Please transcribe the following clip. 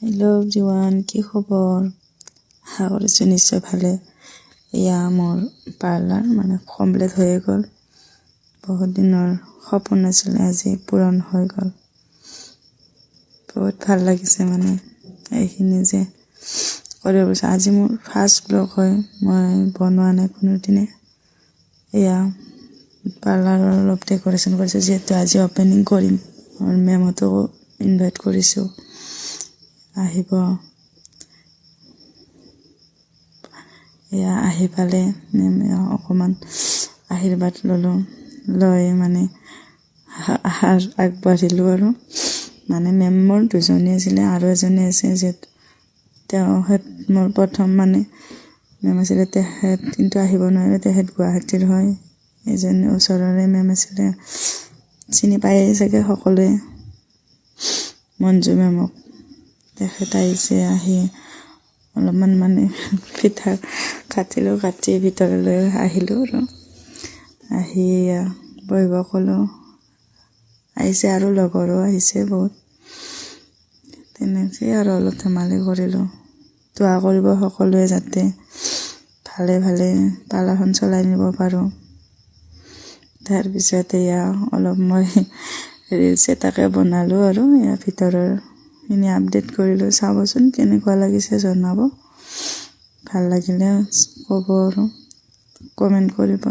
Hello' everyone, কি খবৰ? আশা কৰিছোঁ নিশ্চয় ভালে। এয়া মোৰ পাৰ্লাৰ কমপ্লিট হৈয়ে গ'ল। বহুত দিনৰ সপোন আছিলে, আজি পূৰণ হৈ গ'ল। বহুত ভাল লাগিছে এইখিনি যে কৰিব পাৰিছোঁ। আজি মোৰ ফাৰ্ষ্ট ব্লগ হয়, মই বনোৱা নাই কোনোদিনে। এয়া পাৰ্লাৰৰ অলপ ডেক'ৰেশ্যন কৰিছোঁ, যিহেতু আজি অপেনিং কৰিম। মোৰ মেমহঁতকো ইনভাইট কৰিছোঁ, আহিব। এয়া আহি পালে মেমে অকণমান আশীৰ্বাদ ল'লোঁ, লৈ আগবাঢ়িলোঁ আৰু মেম মোৰ দুজনী আছিলে, আৰু এজনী আছে যিহেতু তেখেত মোৰ প্ৰথম মেম আছিলে। তেখেত কিন্তু আহিব নোৱাৰে, তেখেত গুৱাহাটীৰ হয়। এজনী ওচৰৰে মেম আছিলে, চিনি পায়েই চাগে সকলোৱে, মঞ্জু মেমক। তেখেত আহিছে, আহি অলপমান পিঠা কাটিলোঁ, কাটি ভিতৰলৈ আহিলোঁ আৰু আহি বহিব ক'লোঁ। আহিছে আৰু লগৰো আহিছে বহুত। তেনেকৈ আৰু অলপ ধেমালি কৰিলোঁ। দোৱা কৰিব সকলোৱে যাতে ভালে ভালে পাৰ্লাৰখন চলাই নিব পাৰোঁ। তাৰপিছত এয়া অলপ মই ৰিলছ এটাকে বনালোঁ আৰু ইয়াৰ ভিতৰৰখিনি আপডেট কৰিলোঁ। চাবচোন কেনেকুৱা লাগিছে জনাব, ভাল লাগিলে ক'ব আৰু কমেণ্ট কৰিব।